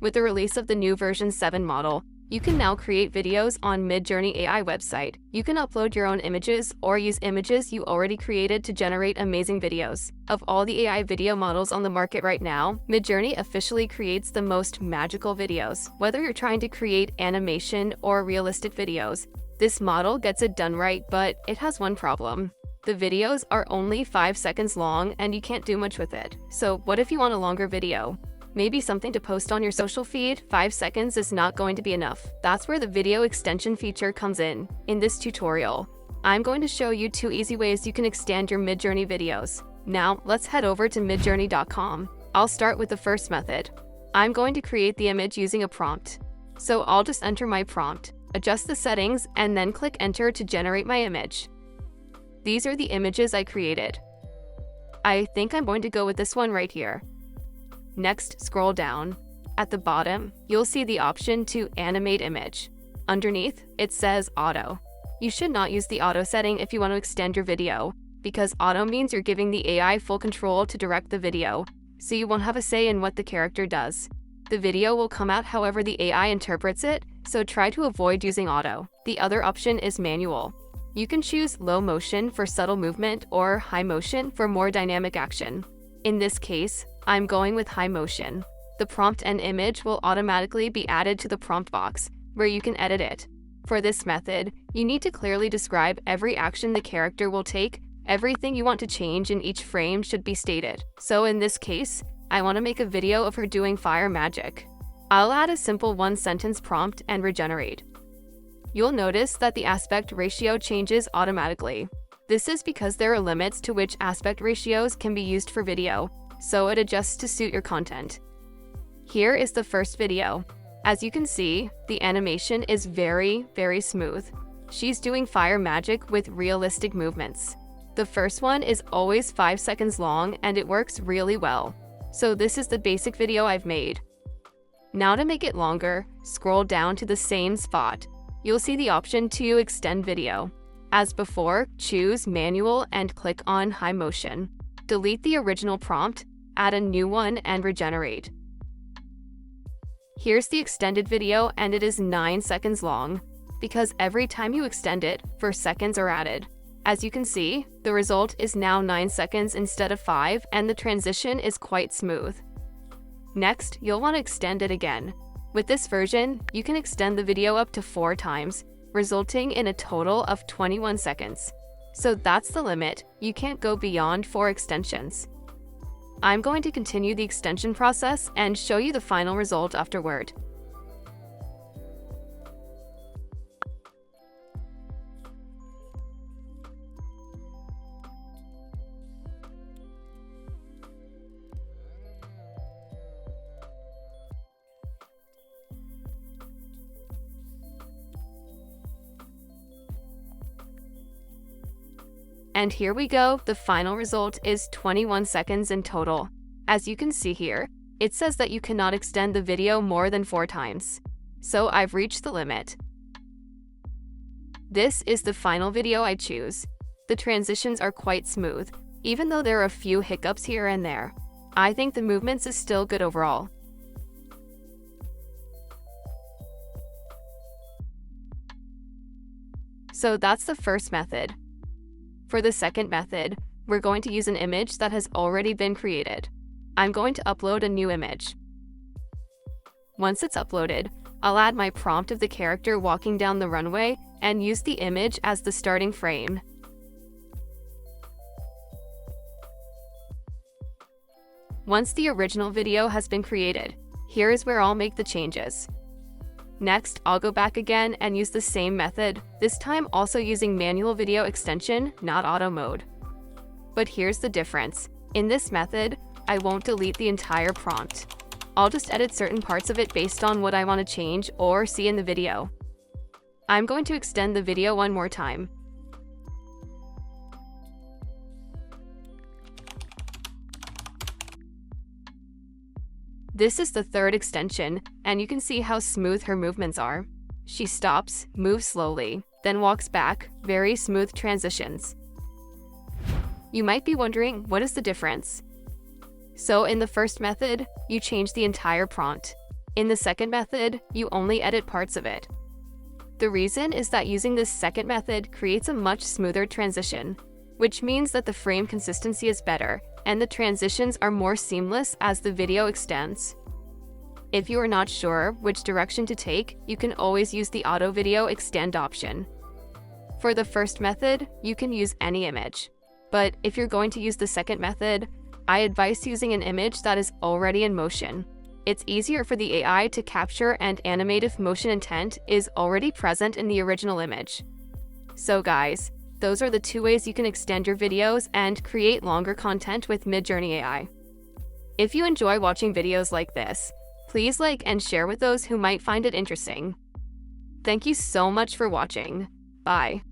With the release of the new version 7 model, you can now create videos on MidJourney AI website. You can upload your own images or use images you already created to generate amazing videos. Of all the AI video models on the market right now, MidJourney officially creates the most magical videos. Whether you're trying to create animation or realistic videos, this model gets it done right, but it has one problem. The videos are only 5 seconds long and you can't do much with it. So what if you want a longer video? Maybe something to post on your social feed? 5 seconds is not going to be enough. That's where the video extension feature comes in. In this tutorial, I'm going to show you 2 easy ways you can extend your MidJourney videos. Now, let's head over to midjourney.com. I'll start with the first method. I'm going to create the image using a prompt. So I'll just enter my prompt, adjust the settings, and then click enter to generate my image. These are the images I created. I think I'm going to go with this one right here. Next, scroll down. At the bottom, you'll see the option to animate image. Underneath, it says auto. You should not use the auto setting if you want to extend your video, because auto means you're giving the AI full control to direct the video, so you won't have a say in what the character does. The video will come out however the AI interprets it, so try to avoid using auto. The other option is manual. You can choose low motion for subtle movement or high motion for more dynamic action. In this case, I'm going with high motion. The prompt and image will automatically be added to the prompt box, where you can edit it. For this method, you need to clearly describe every action the character will take. Everything you want to change in each frame should be stated. So in this case, I want to make a video of her doing fire magic. I'll add a simple 1-sentence prompt and regenerate. You'll notice that the aspect ratio changes automatically. This is because there are limits to which aspect ratios can be used for video, so it adjusts to suit your content. Here is the first video. As you can see, the animation is very smooth. She's doing fire magic with realistic movements. The first one is always 5 seconds long and it works really well. So this is the basic video I've made. Now to make it longer, scroll down to the same spot. You'll see the option to extend video. As before, choose manual and click on high motion. Delete the original prompt, add a new one, and regenerate. Here's the extended video and it is 9 seconds long, because every time you extend it, 4 seconds are added. As you can see, the result is now 9 seconds instead of 5 and the transition is quite smooth. Next, you'll want to extend it again. With this version, you can extend the video up to 4 times, resulting in a total of 21 seconds. So that's the limit. You can't go beyond 4 extensions. I'm going to continue the extension process and show you the final result afterward. And here we go, the final result is 21 seconds in total. As you can see here, it says that you cannot extend the video more than 4 times. So I've reached the limit. This is the final video I choose. The transitions are quite smooth, even though there are a few hiccups here and there. I think the movements is still good overall. So that's the first method. For the second method, we're going to use an image that has already been created. I'm going to upload a new image. Once it's uploaded, I'll add my prompt of the character walking down the runway and use the image as the starting frame. Once the original video has been created, here is where I'll make the changes. Next, I'll go back again and use the same method, this time also using manual video extension, not auto mode. But here's the difference. In this method, I won't delete the entire prompt. I'll just edit certain parts of it based on what I want to change or see in the video. I'm going to extend the video one more time. This is the third extension, and you can see how smooth her movements are. She stops, moves slowly, then walks back, very smooth transitions. You might be wondering, what is the difference? So in the first method, you change the entire prompt. In the second method, you only edit parts of it. The reason is that using this second method creates a much smoother transition, which means that the frame consistency is better and the transitions are more seamless as the video extends. If you are not sure which direction to take, you can always use the Auto Video Extend option. For the first method, you can use any image. But if you're going to use the second method, I advise using an image that is already in motion. It's easier for the AI to capture and animate if motion intent is already present in the original image. So guys, those are the 2 ways you can extend your videos and create longer content with MidJourney AI. If you enjoy watching videos like this, please like and share with those who might find it interesting. Thank you so much for watching. Bye.